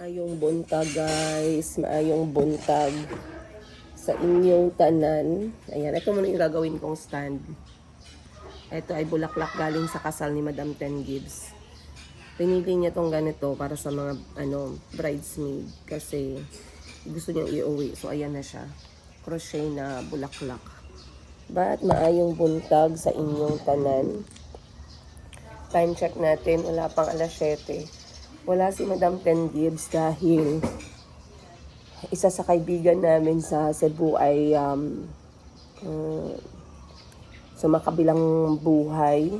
Maayong buntag guys, maayong buntag sa inyong tanan. Ayan, ito muna yung gagawin kong stand. Ito ay bulaklak galing sa kasal ni Madam Ten Gibbs. Pinili niya tong ganito para sa mga bridesmaid kasi gusto niyang iuwi. So ayan na siya, crochet na bulaklak. Ba't maayong buntag sa inyong tanan? Time check natin, wala pang alas 7. Wala si Madam Ten Gibbs dahil isa sa kaibigan namin sa Cebu ay sumakabilang buhay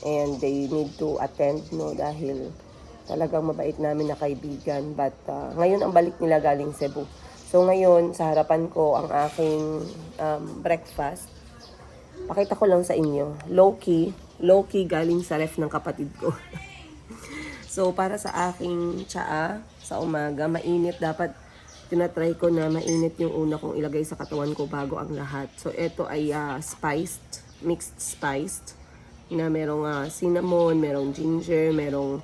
and they need to attend dahil talagang mabait namin na kaibigan, but ngayon ang balik nila galing Cebu. So ngayon sa harapan ko ang aking breakfast. Pakita ko lang sa inyo, low key galing sa ref ng kapatid ko. So, para sa aking tsaa sa umaga, mainit. Dapat tinatry ko na mainit yung una kong ilagay sa katawan ko bago ang lahat. So, ito ay mixed spiced, na merong cinnamon, merong ginger, merong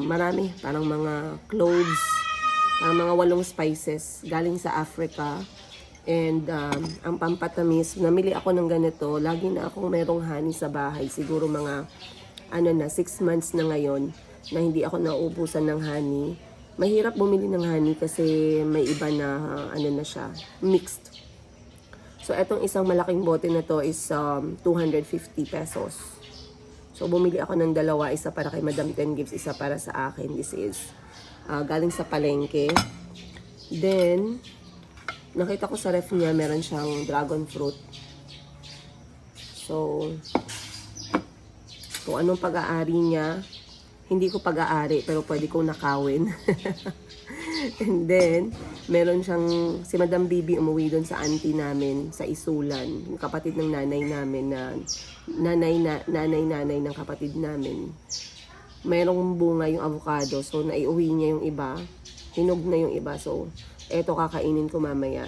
marami, parang mga cloves, parang mga 8 spices galing sa Africa. And ang pampatamis, namili ako ng ganito. Lagi na akong merong honey sa bahay. Siguro mga 6 months na ngayon na hindi ako nauubusan ng honey. Mahirap bumili ng honey kasi may iba na na siya, mixed. So etong isang malaking bote na to is 250 pesos. So bumili ako ng dalawa, isa para kay Madam Ten Gibbs, isa para sa akin. This is galing sa palengke. Then nakita ko sa ref niya meron siyang dragon fruit. So kung anong pag-aari niya, hindi ko pag-aari, pero pwede kong nakawin. And then, meron siyang, si Madam Bibi umuwi doon sa auntie namin, sa Isulan, yung kapatid ng nanay namin, na nanay ng kapatid namin. Merong bunga yung avocado, so naiuwi niya yung iba, hinog na yung iba, so eto kakainin ko mamaya.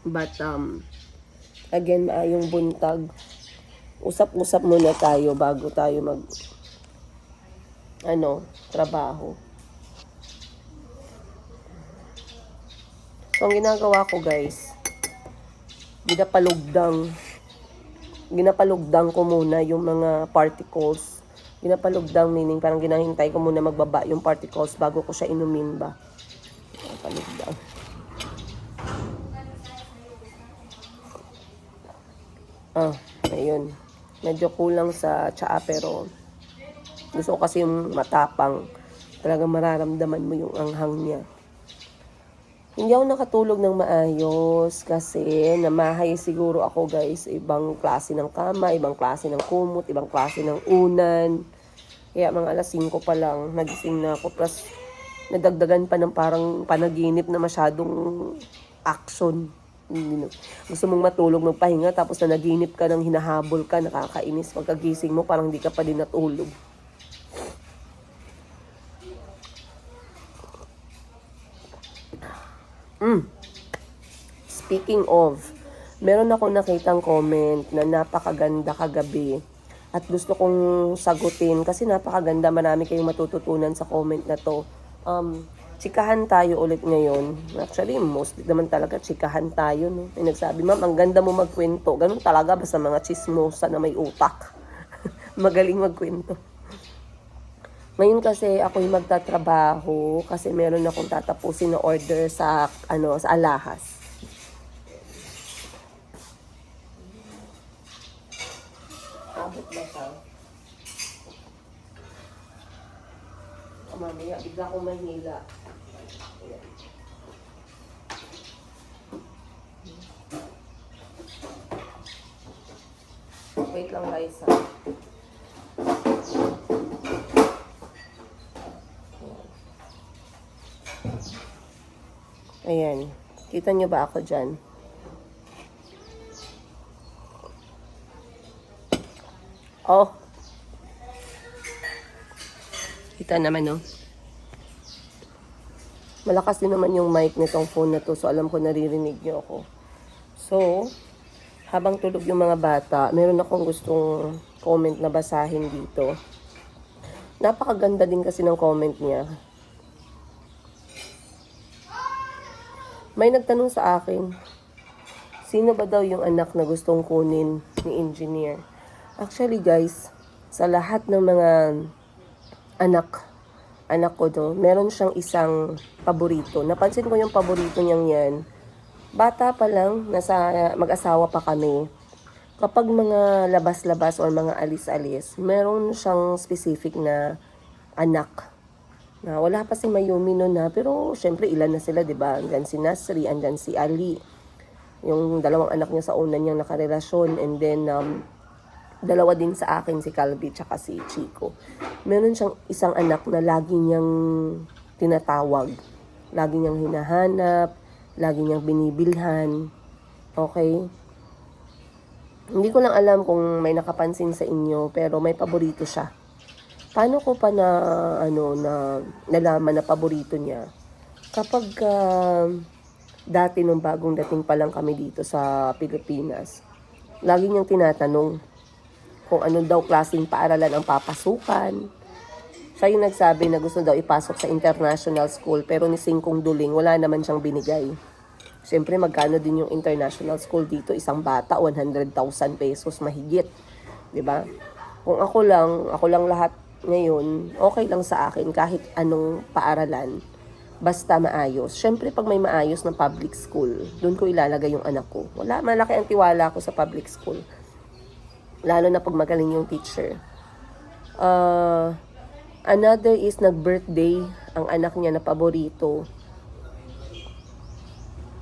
But, again, maayong buntag. Usap-usap muna tayo bago tayo trabaho. So, ang ginagawa ko guys, ginapalugdang ko muna yung mga particles. Ginapalugdang meaning parang ginahintay ko muna magbaba yung particles bago ko siya inumin ba. Ginapalugdang. Ayun. Medyo kulang sa tsaa pero gusto ko kasi yung matapang. Talagang mararamdaman mo yung anghang niya. Hindi ako nakatulog ng maayos kasi namahay siguro ako guys. Ibang klase ng kama, ibang klase ng kumot, ibang klase ng unan. Kaya mga alas 5 pa lang, nagising na ako. Plus, nadagdagan pa ng parang panaginip na masyadong action. Gusto mong matulog, magpahinga, tapos na naginip ka ng hinahabol ka, nakakainis. Pagkagising mo, parang hindi ka pa din natulog. Speaking of, meron ako nakitang comment na napakaganda kagabi at gusto kong sagutin kasi napakaganda, marami kayong matututunan sa comment na to. Chikahan tayo ulit ngayon. Actually, mostly naman talaga chikahan tayo, no? May nagsabi, ma'am, ang ganda mo magkwento. Ganun talaga basta mga chismosa na may utak. Magaling magkwento. Ngayon kasi ako'y magtatrabaho kasi meron akong tatapusin na order sa sa alahas. Abot ba siya? Mamaya, bigla akong mahila. Ayan. Wait lang guys ha. Ayan. Kita nyo ba ako dyan? Oh. Kita naman, no? Malakas din naman yung mic nitong phone na to. So, alam ko naririnig nyo ako. So, habang tulog yung mga bata, meron akong gustong comment na basahin dito. Napakaganda din kasi ng comment niya. May nagtanong sa akin, sino ba daw yung anak na gustong kunin ni engineer? Actually guys, sa lahat ng mga anak ko do, meron siyang isang paborito. Napansin ko yung paborito niyang yan. Bata pa lang, nasa mag-asawa pa kami. Kapag mga labas-labas or mga alis-alis, meron siyang specific na anak. Na wala pa si Mayumi noon na, pero syempre ilan na sila, 'di ba? Andyan si Nasri, andyan si Ali. Yung dalawang anak niya sa una niyang nakarelasyon, and then dalawa din sa akin, si Calvi tsaka si Chico. Meron siyang isang anak na lagi niyang tinatawag. Lagi niyang hinahanap, lagi niyang binibilhan. Okay? Hindi ko lang alam kung may nakapansin sa inyo, pero may paborito siya. Paano ko pa nalaman na paborito niya? Kapag dati nung bagong dating pa lang kami dito sa Pilipinas, lagi niyang tinatanong kung ano daw klaseng paaralan ang papasukan. Siya yung nagsabi na gusto daw ipasok sa international school, pero ni Singkong Duling, wala naman siyang binigay. Siyempre, magkano din yung international school dito? Isang bata, 100,000 pesos mahigit. 'Di ba? Kung ako lang lahat ngayon, okay lang sa akin kahit anong paaralan. Basta maayos. Siyempre, pag may maayos na public school, doon ko ilalagay yung anak ko. Malaki ang tiwala ko sa public school. Lalo na pag magaling yung teacher. Another is nag-birthday ang anak niya na paborito.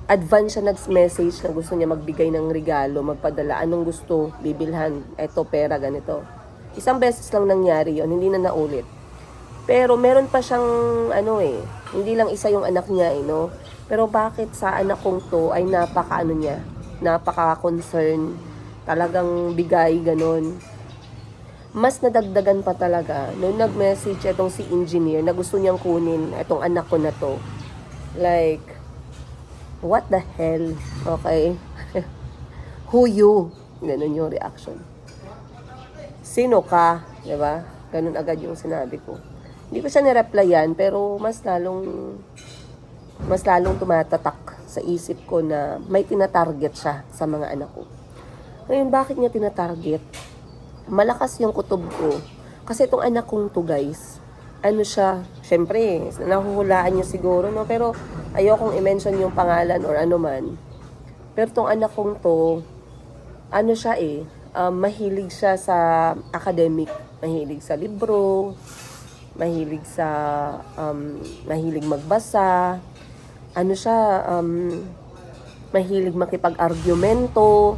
Advance siya nag-message na gusto niya magbigay ng regalo, magpadala. Anong gusto? Bibilhan. Eto, pera, ganito. Isang beses lang nangyari yon, hindi na naulit. Pero meron pa siyang, hindi lang isa yung anak niya, no? Pero bakit sa anak kong to ay napaka-concern, talagang bigay, ganon. Mas nadagdagan pa talaga, nung nag-message itong si engineer na gusto niyang kunin itong anak ko na to. Like, what the hell? Okay? Who you? Ganun yung reaction. Sino ka? Diba? Ganun agad yung sinabi ko. Hindi ko siya nireplyan, pero mas lalong tumatatak sa isip ko na may tinatarget siya sa mga anak ko. Ngayon, bakit niya tinatarget? Malakas yung kutob ko. Kasi itong anak kong to, guys, syempre, nahuhulaan niyo siguro, no? Pero ayokong i-mention yung pangalan or ano man. Pero itong anak kong to, mahilig siya sa academic. Mahilig sa libro, mahilig magbasa, mahilig makipag-argumento,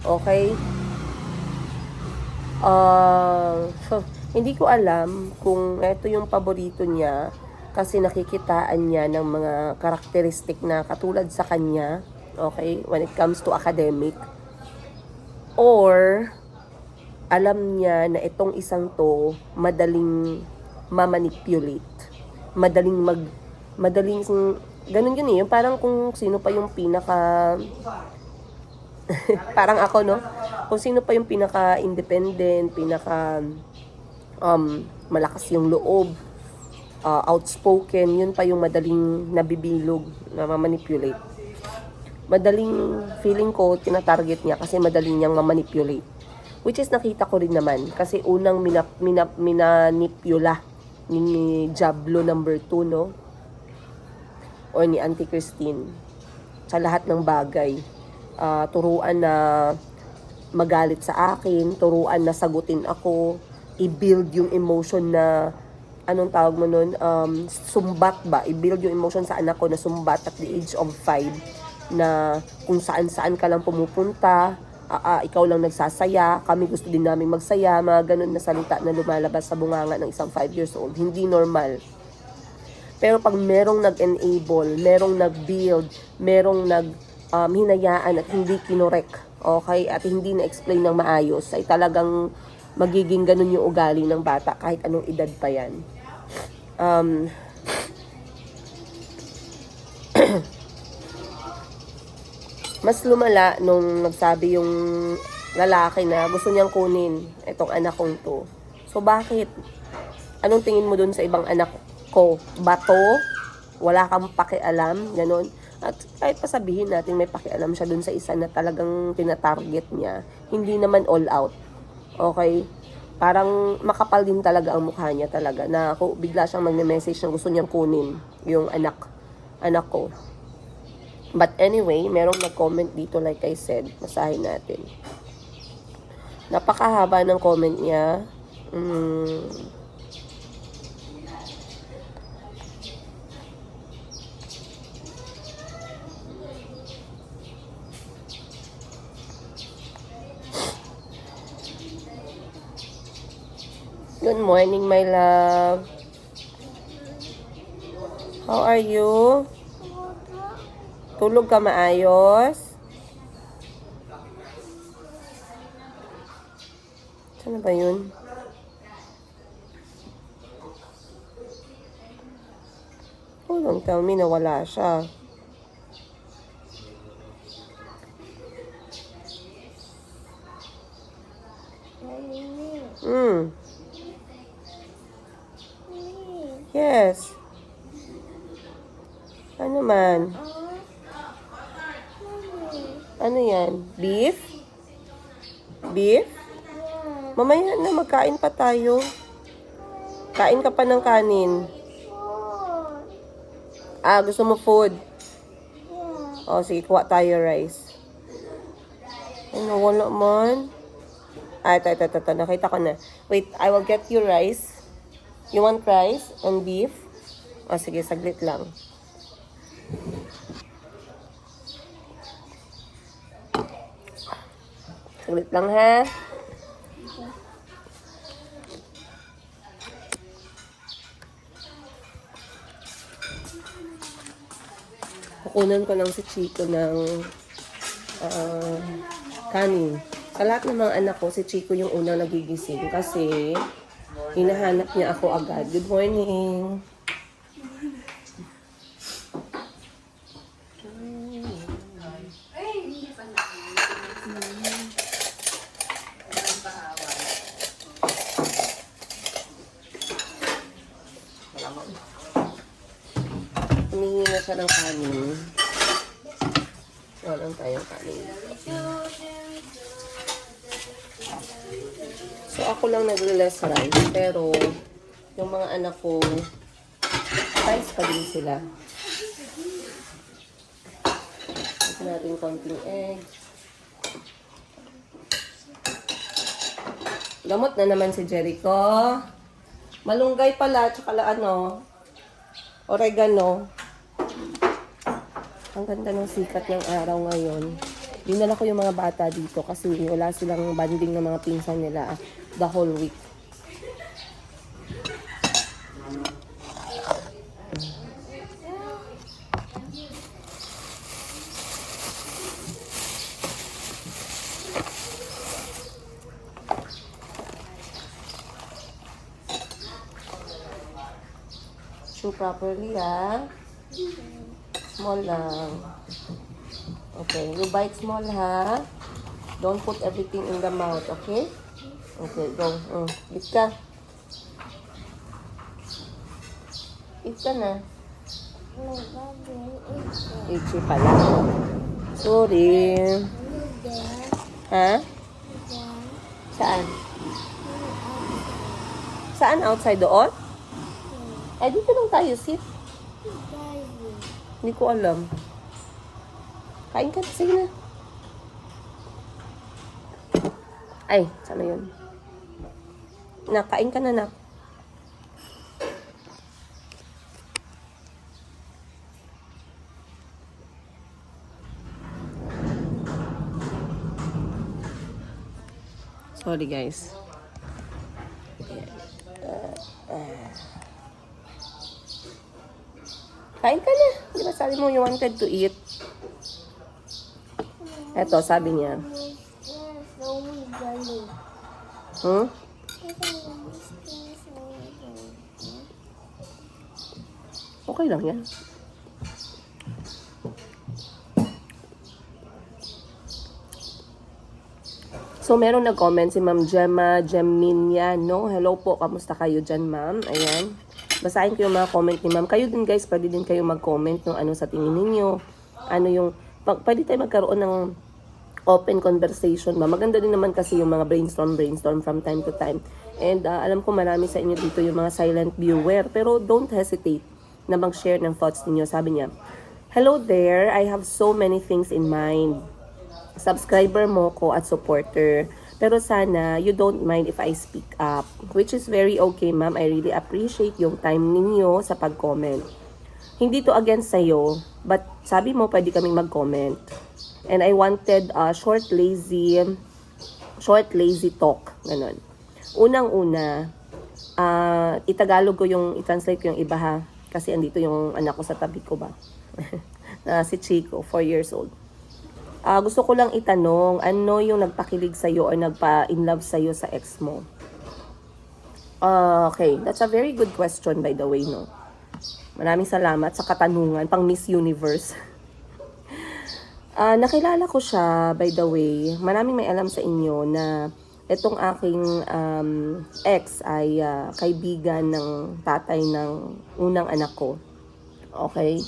okay? Hindi ko alam kung ito yung paborito niya kasi nakikitaan niya ng mga karakteristik na katulad sa kanya, okay, when it comes to academic, or alam niya na itong isang to madaling mamanipulate, madaling ganun yun yung parang kung sino pa yung pinaka parang ako, no? Kung sino pa yung pinaka-independent, malakas yung loob, outspoken, yun pa yung madaling nabibilog, na mamanipulate. Madaling, feeling ko, tinatarget niya kasi madaling niyang mamanipulate. Which is nakita ko rin naman, kasi unang minanipula ni Diablo number 2, no? Or ni Auntie Christine. Sa lahat ng bagay. Turuan na magalit sa akin, turuan na sagutin ako, i-build yung emotion na, anong tawag mo nun, sumbat ba? I-build yung emotion sa anak ko na sumbat at the age of 5, na kung saan-saan ka lang pumupunta, ikaw lang nagsasaya, kami gusto din namin magsaya, mga ganun na salita na lumalabas sa bunganga ng isang 5 years old. Hindi normal. Pero pag merong nag-enable, merong nag-build, merong hinayaan at hindi kinorek, okay, at hindi na-explain ng maayos, ay talagang magiging ganun yung ugali ng bata kahit anong edad pa yan. Mas lumala nung nagsabi yung lalaki na gusto niyang kunin itong anak kong to. So bakit? Anong tingin mo dun sa ibang anak ko? Bato? Wala kang pakialam? Ganon. At kahit pa sabihin natin may pakialam siya dun sa isa na talagang tinatarget niya, hindi naman all out. Okay? Parang makapal din talaga ang mukha niya talaga na ako bigla siyang magme-message na gusto niyang kunin yung anak ko. But anyway, merong nag-comment dito like I said, basahin natin. Napakahaba ng comment niya. Good morning, my love. How are you? Tulog ka maayos? Saan ba yun? Oh, don't tell me na wala siya. Yes. Ano man? Ano yan? Beef? Beef? Mamaya na, magkain pa tayo. Kain ka pa ng kanin. Ah, gusto mo food? O, sige, kuha tayo rice. Ano, wala man. Ah, ito. Nakita ko na. Wait, I will get you rice. You want rice and beef? O, sige, saglit lang. Saglit lang, ha? Kukunan ko lang si Chico ng kanin. Sa lahat ng mga anak ko, si Chico yung unang nagigising kasi hinahanap niya ako agad. Good morning. Humingi na siya ng kanin. Walang tayong kanin. So, ako lang nagre-less rice. Pero, yung mga anak ko, rice pa din sila. Ito natin konting egg. Gamot na naman si Jericho. Malunggay pala, tsaka oregano. Ang ganda ng sikat ng araw ngayon. Dinala ko yung mga bata dito kasi wala silang banding ng mga pinsan nila the whole week. Chew properly, ha? Small lang. Okay, you bite small, ha? Don't put everything in the mouth, okay? Okay, go. Eat ka. Eat ka na. Itchy pala. Sorry. Ha? Saan? Saan? Outside doon? Eh, dito lang tayo, sit. Hindi ko alam. Kain ka na. Sige na. Ay, sana yun. Kain ka na, nak. Sorry, guys. Kain ka na. Di ba sabi mo you wanted to eat? Eto, sabi niya. Okay lang yan. So, meron nag-comment si Ma'am Gemminia, no? Hello po, kamusta kayo dyan, ma'am? Ayan. Basahin ko yung mga comment ni ma'am. Kayo din, guys, pwede din kayo mag-comment ng ano sa tingin ninyo. ano yung, pwede tayo magkaroon ng open conversation ba. Maganda din naman kasi yung mga brainstorm from time to time. And alam ko marami sa inyo dito yung mga silent viewer, pero don't hesitate na mag-share ng thoughts ninyo. Sabi niya, "Hello there, I have so many things in mind. Subscriber mo ko at supporter. Pero sana you don't mind if I speak up." Which is very okay, ma'am. I really appreciate yung time ninyo sa pag-comment. Hindi to against sa'yo, but sabi mo pwede kaming mag-comment. And I wanted short lazy talk. Ganon. Unang-una, itagalog ko yung, i-translate ko yung iba ha. Kasi andito yung anak ko sa tabi ko ba. Si Chico, 4 years old. Gusto ko lang itanong, ano yung nagpakilig sa'yo or nagpa-in-love sa'yo sa ex mo? Okay, that's a very good question by the way, no? Maraming salamat sa katanungan, pang Miss Universe. Nakilala ko siya, by the way. Maraming may alam sa inyo na itong aking ex ay kaibigan ng tatay ng unang anak ko. Okay?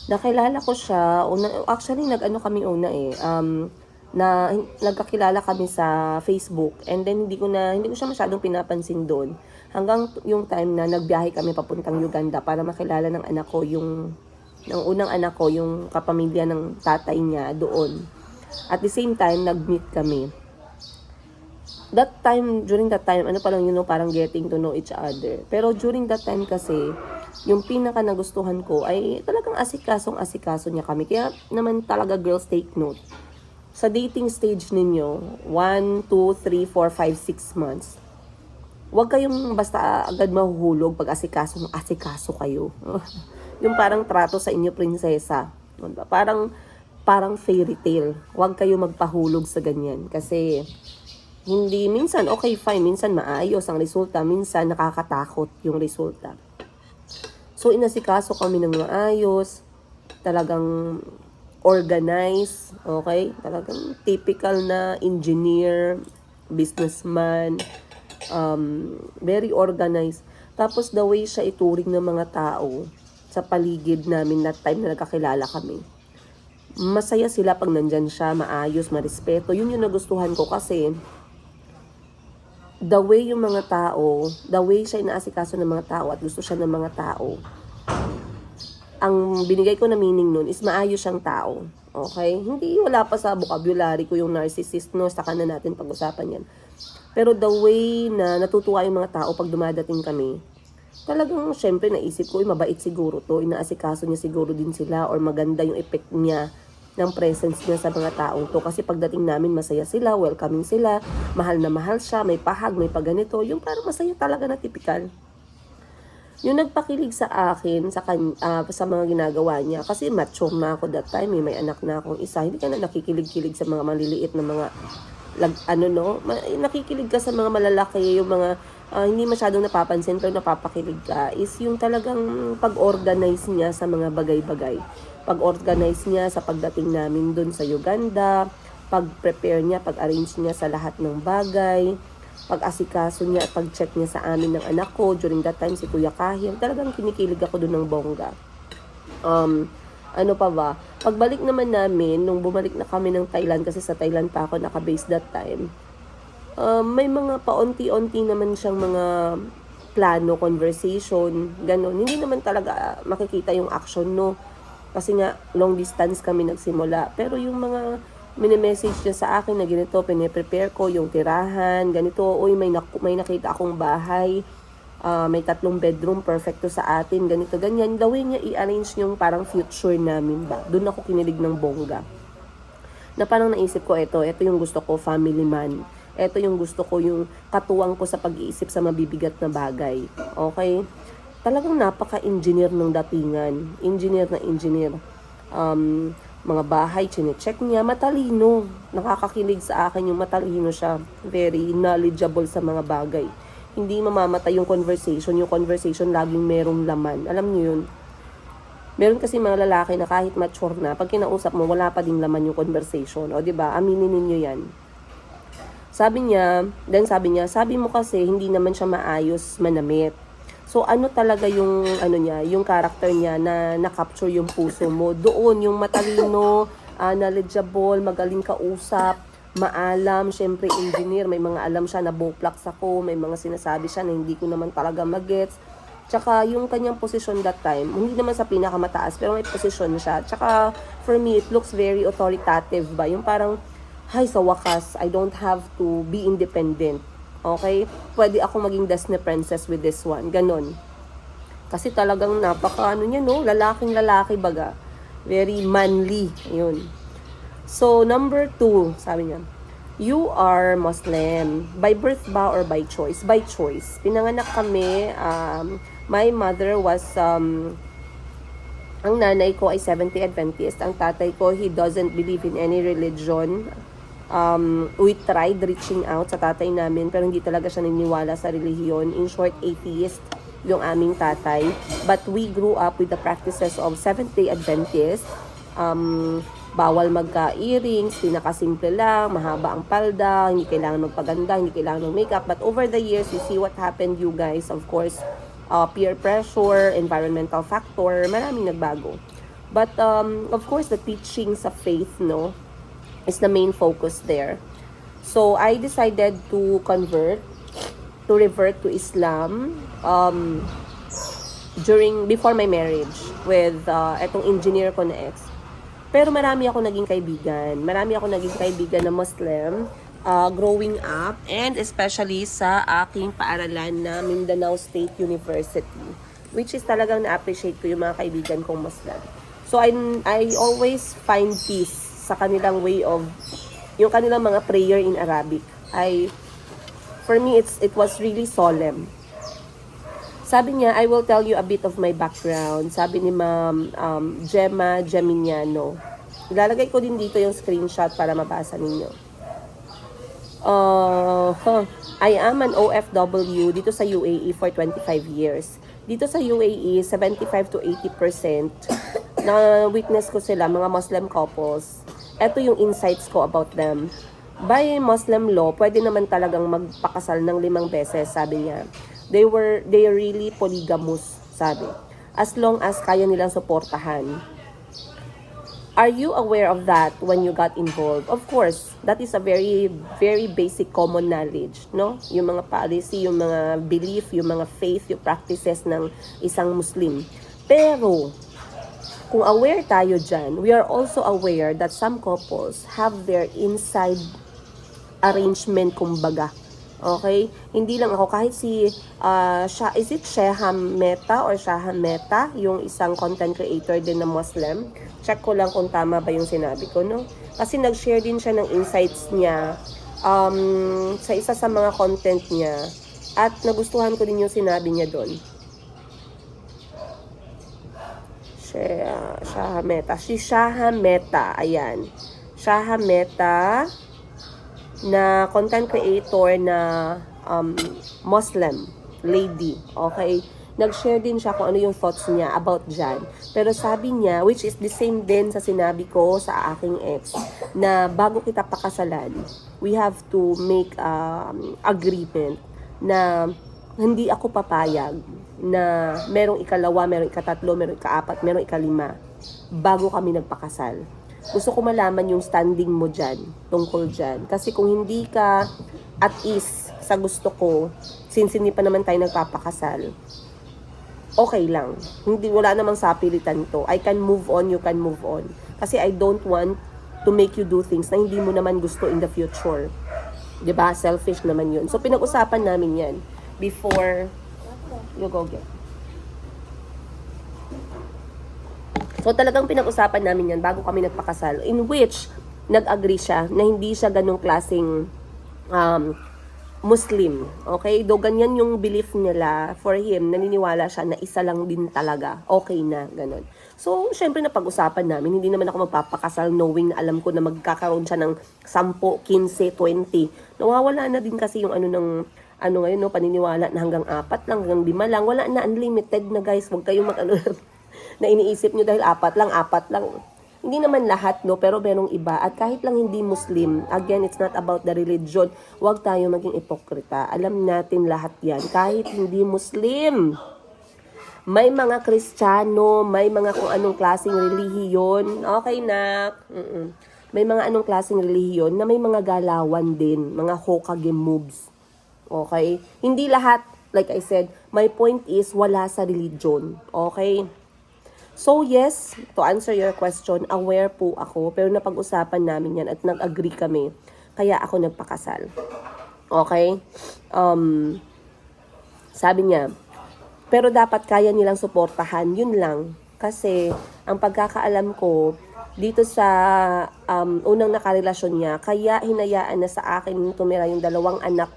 Nakilala ko siya, actually nag-ano kami una na nagkakilala kami sa Facebook, and then hindi ko siya masyadong pinapansin doon. Hanggang yung time na nagbiyahe kami papuntang Uganda para makilala ng anak ko ng unang anak ko, yung kapamilya ng tatay niya doon. At the same time, nag-meet kami. During that time, ano pa lang yun, parang getting to know each other. Pero during that time kasi, yung pinaka nagustuhan ko ay talagang asikaso niya kami. Kaya naman talaga girls, take note. Sa dating stage ninyo, 1, 2, 3, 4, 5, 6 months, huwag kayong basta agad mahuhulog pag asikaso kayo. Yung parang trato sa inyo, prinsesa. Parang fairy tale. Huwag kayo magpahulog sa ganyan. Kasi, hindi, minsan okay fine, minsan maayos ang resulta, minsan nakakatakot yung resulta. So, inasikaso kami ng maayos, talagang organized, okay? Talagang typical na engineer, businessman, very organized. Tapos, the way siya ituring ng mga tao sa paligid namin na time na nagkakilala kami. Masaya sila pag nandyan siya, maayos, marespeto. Yun yung nagustuhan ko kasi the way yung mga tao, the way siya inaasikaso ng mga tao at gusto siya ng mga tao, ang binigay ko na meaning nun is maayos siyang tao. Okay? Hindi, wala pa sa vocabulary ko yung narcissist, no? Saka na natin pag-usapan yan. Pero the way na natutuwa yung mga tao pag dumadating kami, talagang syempre naisip ko, mabait siguro to, inaasikaso niya siguro din sila, or maganda yung effect niya ng presence niya sa mga taong to. Kasi pagdating namin, masaya sila, welcoming sila, mahal na mahal siya, may pahag, may paganito, yung parang masaya talaga na typical. Yung nagpakilig sa akin, sa mga ginagawa niya, kasi mature na ako that time, may anak na akong isa, hindi ka na nakikilig-kilig sa mga maliliit na mga, nakikilig ka sa mga malalaki, yung mga, hindi masyadong napapansin pero napapakilig ka, is yung talagang pag-organize niya sa mga bagay-bagay. Pag-organize niya sa pagdating namin dun sa Uganda, pag-prepare niya, pag-arrange niya sa lahat ng bagay, pag-asikaso niya at pag-check niya sa amin ng anak ko. During that time, si Kuya Kahim, talagang kinikilig ako dun ng bongga. Ano pa ba? Pagbalik naman namin, nung bumalik na kami ng Thailand, kasi sa Thailand pa ako naka-base that time, may mga paunti-unti naman siyang mga plano, conversation, gano'n. Hindi naman talaga makikita yung action, no? Kasi nga, long distance kami nagsimula. Pero yung mga mini-message niya sa akin na ganito, piniprepare ko yung tirahan, ganito, uy, may nakita akong bahay, may 3 bedroom, perfecto sa atin, ganito, ganyan. The way niya i-arrange yung parang future namin ba. Doon ako kinilig ng bongga. Na parang naisip ko, ito yung gusto ko, family man. Ito yung gusto ko, yung katuwang ko sa pag-iisip sa mabibigat na bagay. Okay? Talagang napaka-engineer ng datingan. Engineer na engineer. Mga bahay, chinecheck niya. Matalino. Nakakakilig sa akin yung matalino siya. Very knowledgeable sa mga bagay. Hindi mamamatay yung conversation. Yung conversation laging merong laman. Alam niyo yun? Meron kasi mga lalaki na kahit mature na, pag kinausap mo, wala pa ding laman yung conversation. O diba? Aminin ninyo yan. Sabi niya, sabi mo kasi, hindi naman siya maayos manamit. So ano talaga yung ano niya, yung character niya na na-capture yung puso mo. Doon yung matalino, knowledgeable, magaling kausap, maalam, syempre engineer, may mga alam siya na boplax ako, may mga sinasabi siya na hindi ko naman talaga magets. Tsaka yung kanyang position that time, hindi naman sa pinakamataas, pero may position siya. Tsaka for me, it looks very authoritative ba? Yung parang, hay, sa wakas, I don't have to be independent. Okay? Pwede ako maging Disney princess with this one. Ganon. Kasi talagang napaka, ano niya, no? Lalaking lalaki baga. Very manly. Yun. So, number 2, sabi niya, you are Muslim. By birth ba or by choice? By choice. Pinanganak kami, my mother was, ang nanay ko ay 70 Adventist. Ang tatay ko, he doesn't believe in any religion. We tried reaching out sa tatay namin, pero hindi talaga siya naniniwala sa relihiyon. In short, atheist yung aming tatay. But we grew up with the practices of Seventh-day Adventist. Bawal magka-earrings, pinakasimple lang, mahaba ang palda, hindi kailangan magpaganda, hindi kailangan ng makeup. But over the years, you see what happened, you guys. Of course, peer pressure, environmental factor, maraming nagbago. But of course, the teachings of faith, no, is the main focus there. So I decided to revert to Islam before my marriage with etong engineer ko na ex. Pero marami ako naging kaibigan. Marami ako naging kaibigan na Muslim growing up, and especially sa aking paaralan na Mindanao State University, which is talagang na-appreciate ko yung mga kaibigan kong Muslim. So I always find peace sa kanilang way of, yung kanilang mga prayer in Arabic. For me, it was really solemn. Sabi niya, I will tell you a bit of my background. Sabi ni Ma'am Gemma Geminiano. Ilalagay ko din dito yung screenshot para mabasa ninyo. I am an OFW dito sa UAE for 25 years. Dito sa UAE, 75 to 80% na witness ko sila, mga Muslim couples. Ito yung insights ko about them. By Muslim law, pwede naman talagang magpakasal ng 5 beses, sabi niya. They really polygamous, sabi. As long as kaya nilang suportahan. Are you aware of that when you got involved? Of course, that is a very, very basic common knowledge, no? Yung mga policy, yung mga belief, yung mga faith, yung practices ng isang Muslim. Pero, kung aware tayo dyan, we are also aware that some couples have their inside arrangement, kumbaga. Okay? Hindi lang ako, kahit is it Sheham Meta or Shaham Meta, yung isang content creator din na Muslim. Check ko lang kung tama ba yung sinabi ko, no? Kasi nag-share din siya ng insights niya sa isa sa mga content niya, at nagustuhan ko din yung sinabi niya doon. Shaham Meta. Si Shaham Meta, ayan. Shaham Meta, na content creator na Muslim lady, okay? Nag-share din siya kung ano yung thoughts niya about dyan. Pero sabi niya, which is the same din sa sinabi ko sa aking ex, na bago kita pakasalan, we have to make agreement na hindi ako papayag na merong ikalawa, merong ikatatlo, merong ikaapat, merong ikalima bago kami nagpakasal. Gusto ko malaman yung standing mo dyan, tungkol dyan. Kasi kung hindi ka at ease sa gusto ko, since hindi pa naman tayo nagpapakasal, okay lang. Wala namang sapilitan to. I can move on, you can move on. Kasi I don't want to make you do things na hindi mo naman gusto in the future. 'Di ba? Selfish naman yun. So, pinag-usapan namin yan before you go get. So talagang pinag-usapan namin yan bago kami nagpakasal, in which nag-agree siya na hindi siya ganong klaseng Muslim. Okay? Though ganyan yung belief nila, for him, naniniwala siya na isa lang din talaga. Okay na, ganon. So, syempre napag-usapan namin, hindi naman ako magpapakasal knowing na alam ko na magkakaroon siya ng 10, 15, 20. Nawawala na din kasi yung ngayon, no, paniniwala na hanggang 4 lang, hanggang 5 lang. Wala na, unlimited na guys. Huwag kayong na iniisip nyo dahil 4 lang. Hindi naman lahat, no, pero merong iba. At kahit lang hindi Muslim, again, it's not about the religion. Huwag tayo maging ipokrita. Alam natin lahat yan. Kahit hindi Muslim, May mga Kristiyano, may mga kung anong klaseng relihiyon. Okay, nak? May mga anong klaseng relihiyon na may mga galawan din, mga Hokage moves. Okay? Hindi lahat, like I said, my point is wala sa religion. Okay? So yes, to answer your question, aware po ako, pero napag-usapan namin yan at nag-agree kami. Kaya ako nagpakasal. Okay? Sabi niya, pero dapat kaya nilang suportahan, yun lang. Kasi, ang pagkakaalam ko, dito sa unang nakarelasyon niya, kaya hinayaan na sa akin tumira yung 2 anak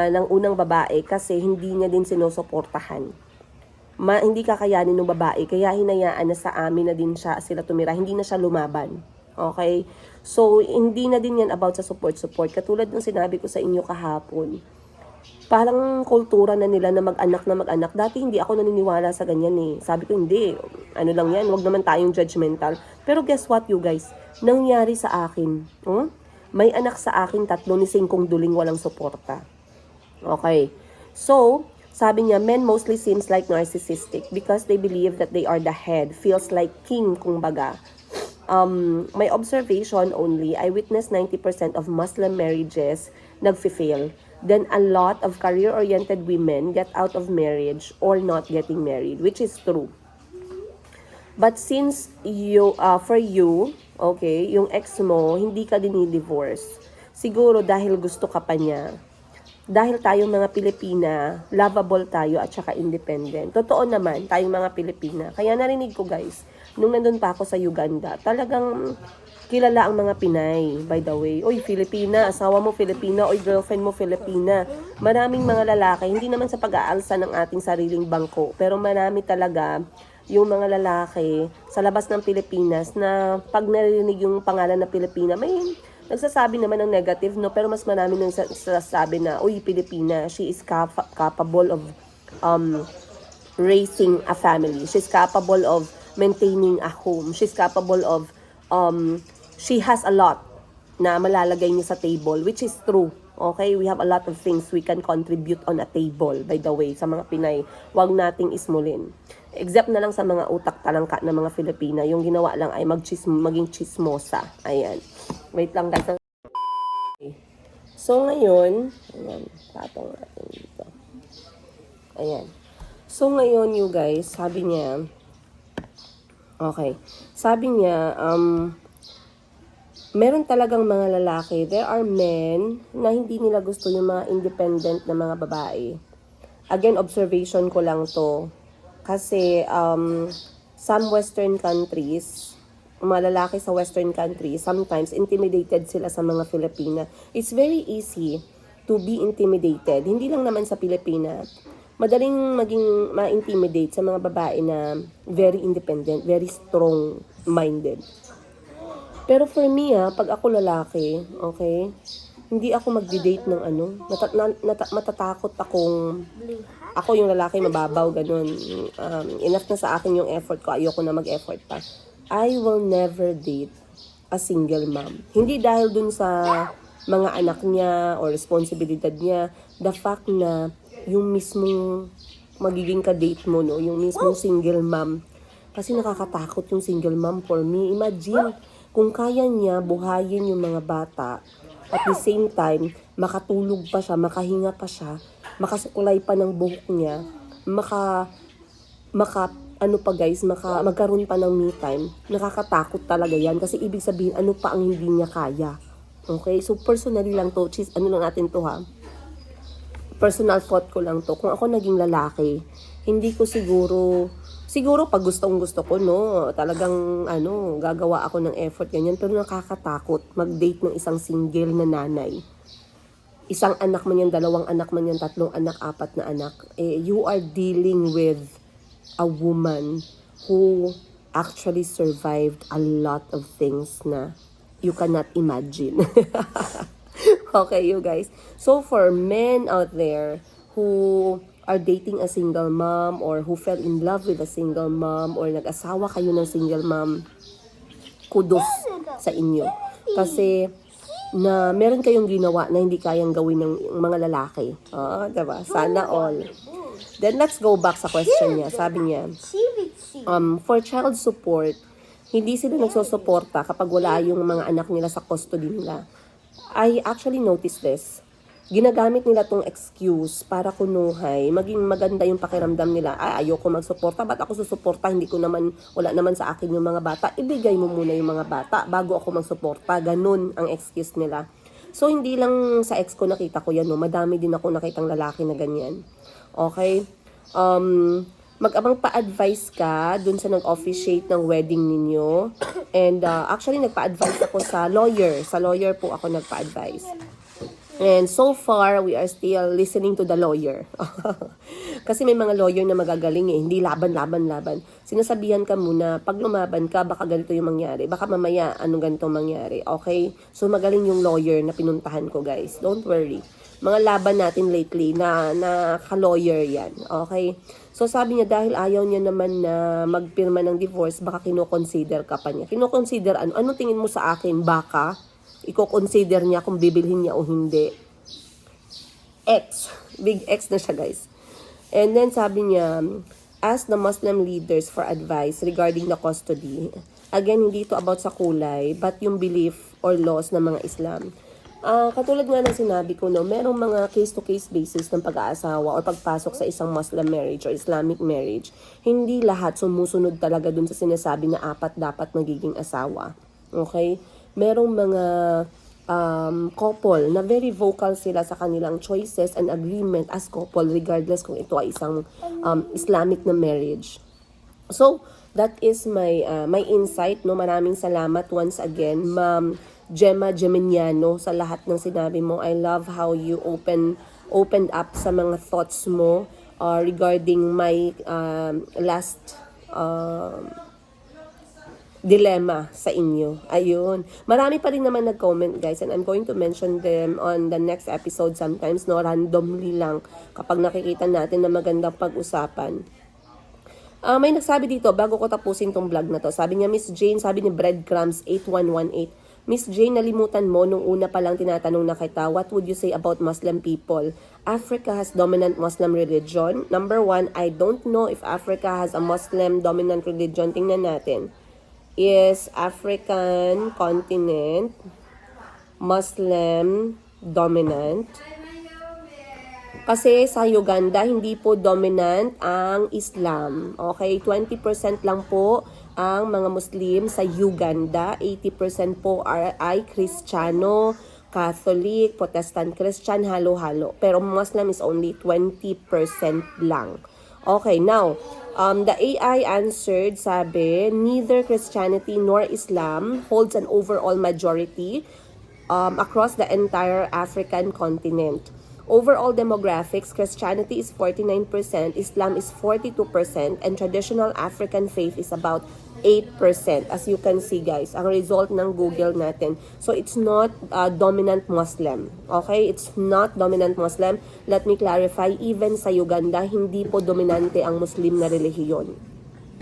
ng unang babae kasi hindi niya din sinusuportahan. Hindi kakayanin ng babae, kaya hinayaan na sa amin na din sila tumira, hindi na siya lumaban. Okay? So, hindi na din yan about sa support. Katulad ng sinabi ko sa inyo kahapon, parang kultura na nila na mag-anak. Dati hindi ako naniniwala sa ganyan eh. Sabi ko, hindi. Ano lang yan, wag naman tayong judgmental. Pero guess what, you guys? Nangyari sa akin. May anak sa akin, 3 ni 5 duling walang suporta. Okay. So, sabi niya, men mostly seems like narcissistic because they believe that they are the head. Feels like king, kumbaga. My observation only, I witnessed 90% of Muslim marriages nagfi-fail. Then a lot of career-oriented women get out of marriage or not getting married, which is true. But since for you, okay, yung ex mo, hindi ka dinidivorce. Siguro dahil gusto ka pa niya. Dahil tayong mga Pilipina, lovable tayo at saka independent. Totoo naman, tayong mga Pilipina. Kaya narinig ko guys, nung nandun pa ako sa Uganda, talagang kilala ang mga Pinay, by the way. Oy, Filipina, asawa mo Filipina, oy, girlfriend mo Filipina. Maraming mga lalaki, hindi naman sa pag-aalsa ng ating sariling bangko, pero marami talaga yung mga lalaki sa labas ng Pilipinas na pag narinig yung pangalan na Pilipina, may nagsasabi naman ng negative, no? Pero mas marami nang nagsasabi na, uy, Pilipina, she is capable of raising a family. She's capable of maintaining a home. She's capable of, she has a lot na malalagay niya sa table, which is true. Okay, we have a lot of things we can contribute on a table, by the way, sa mga Pinay. Huwag nating ismulin. Except na lang sa mga utak talangka ng mga Filipina, yung ginawa lang ay maging chismosa. Ayan. Wait lang guys. So ngayon, ayan, patong natin dito. Ayan. So ngayon you guys, sabi niya, meron talagang mga lalaki, there are men na hindi nila gusto yung mga independent na mga babae. Again, observation ko lang to. Kasi some Western countries, mga lalaki sa Western countries, sometimes intimidated sila sa mga Filipina. It's very easy to be intimidated. Hindi lang naman sa Pilipinas. Madaling maging ma-intimidate sa mga babae na very independent, very strong-minded. Pero for me, pag ako lalaki, okay, hindi ako magdi-date ng matatakot ako yung lalaki, mababaw, ganun. Enough na sa akin yung effort ko, ayoko na mag-effort pa. I will never date a single mom. Hindi dahil dun sa mga anak niya or responsibilidad niya, the fact na yung mismong magiging ka-date mo, no, yung mismong single mom. Kasi nakakatakot yung single mom for me. Imagine, kung kaya niya buhayin yung mga bata, at the same time, makatulog pa siya, makahinga pa siya, makasukulay pa ng buhok niya, magkaroon pa ng me time, nakakatakot talaga yan. Kasi ibig sabihin, ano pa ang hindi niya kaya. Okay? So, personally lang to, personal thought ko lang to. Kung ako naging lalaki, hindi ko siguro pag gusto ko, no, talagang, gagawa ako ng effort, ganyan. Pero nakakatakot mag-date ng isang single na nanay. Isang anak man yan, 2 anak man yan, 3 anak, 4 na anak. You are dealing with a woman who actually survived a lot of things na you cannot imagine. Okay, you guys. So, for men out there who are dating a single mom or who fell in love with a single mom or nag-asawa kayo ng single mom, kudos sa inyo. Kasi na meron kayong ginawa na hindi kayang gawin ng mga lalaki. Diba? Sana all. Then let's go back sa question niya. Sabi niya, for child support, hindi sila nagsusuporta kapag wala yung mga anak nila sa custody nila. I actually noticed this. Ginagamit nila tong excuse para kunuhay, maging maganda yung pakiramdam nila. Ayoko magsuporta, ba't ako susuporta? Hindi ko naman, wala naman sa akin yung mga bata. Ibigay mo muna yung mga bata bago ako magsuporta. Ganun ang excuse nila. So, hindi lang sa ex ko nakita ko yan, no? Madami din ako nakitang lalaki na ganyan. Okay? Mag-abang pa-advise ka dun sa nag-officiate ng wedding ninyo. And actually, nagpa-advise ako sa lawyer. Sa lawyer po ako nagpa-advise. And so far, we are still listening to the lawyer. Kasi may mga lawyer na magagaling hindi laban. Sinasabihan ka muna, pag lumaban ka, baka ganito yung mangyari. Baka mamaya, anong ganito mangyari. Okay? So magaling yung lawyer na pinuntahan ko, guys. Don't worry. Mga laban natin lately na ka-lawyer yan. Okay? So sabi niya, dahil ayaw niya naman na magpirma ng divorce, baka kino-consider ka pa niya. Kino-consider ano? Anong tingin mo sa akin? Baka i-consider niya kung bibilhin niya o hindi. Big X na siya, guys. And then sabi niya, ask the Muslim leaders for advice regarding the custody. Again, hindi ito about sa kulay, but yung belief or laws ng mga Islam. Katulad nga ng sinabi ko, no, merong mga case-to-case basis ng pag-aasawa o pagpasok sa isang Muslim marriage or Islamic marriage. Hindi lahat sumusunod talaga dun sa sinasabi na 4 dapat magiging asawa. Okay? Merong mga couple na very vocal sila sa kanilang choices and agreement as couple regardless kung ito ay isang Islamic na marriage. So, that is my insight. No? Maraming salamat once again, Ma'am Gemma Geminiano, sa lahat ng sinabi mo. I love how you opened up sa mga thoughts mo regarding my last dilemma sa inyo. Ayun. Marami pa rin naman nag-comment, guys, and I'm going to mention them on the next episode sometimes, no, randomly lang kapag nakikita natin na magandang pag-usapan. May nagsabi dito, bago ko tapusin tong vlog na to, sabi niya, Miss Jane, sabi ni Breadcrumbs 8118, Miss Jane, nalimutan mo nung una pa lang tinatanong na kita, what would you say about Muslim people? Africa has dominant Muslim religion. Number 1, I don't know if Africa has a Muslim dominant religion. Tingnan natin. Is African continent Muslim dominant? Kasi sa Uganda, hindi po dominant ang Islam. Okay, 20% lang po ang mga Muslim sa Uganda. 80% po ay Kristiyano, Catholic, Protestant Christian, halo-halo. Pero Muslim is only 20% lang. Okay, now, the AI answered, sabi, neither Christianity nor Islam holds an overall majority across the entire African continent. Overall demographics, Christianity is 49%, Islam is 42%, and traditional African faith is about 8%. As you can see, guys, ang result ng Google natin. So, it's not dominant Muslim. Okay? It's not dominant Muslim. Let me clarify, even sa Uganda, hindi po dominante ang Muslim na relihiyon.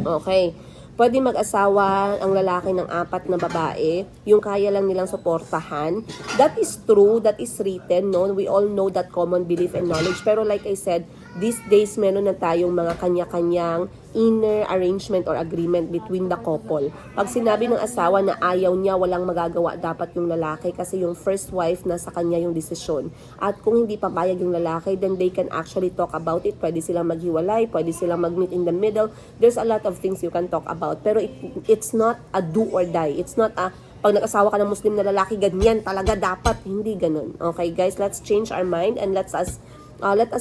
Okay? Pwede mag-asawa ang lalaki ng 4 na babae, yung kaya lang nilang suportahan. That is true, that is written, no? We all know that common belief and knowledge. Pero like I said, these days meron na tayong mga kanya-kanyang inner arrangement or agreement between the couple. Pag sinabi ng asawa na ayaw niya, walang magagawa dapat yung lalaki kasi yung first wife na sa kanya yung desisyon. At kung hindi papayag yung lalaki, then they can actually talk about it. Pwede silang maghiwalay, pwede silang mag-meet in the middle. There's a lot of things you can talk about. Pero it's not a do or die. It's not a pag nag-asawa ka ng Muslim na lalaki, ganyan talaga dapat. Hindi ganun. Okay guys, let's change our mind and let us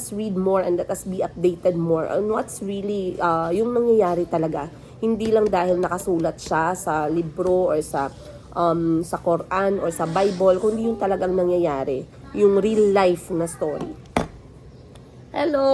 read more and let us be updated more on what's really yung nangyayari talaga. Hindi lang dahil nakasulat siya sa libro or sa Quran or sa Bible, kundi yung talagang nangyayari. Yung real life na story. Hello!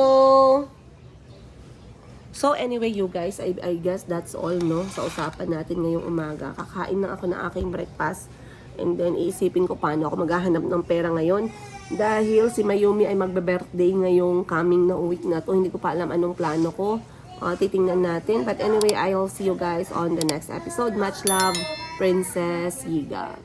So anyway, you guys, I guess that's all, no? Sa usapan natin ngayong umaga. Kakain lang ako ng aking breakfast. And then, iisipin ko paano ako maghahanap ng pera ngayon. Dahil si Mayumi ay magbe-birthday ngayong coming na week na to. Hindi ko pa alam anong plano ko. Titingnan natin. But anyway, I'll see you guys on the next episode. Much love, Princess Yiga.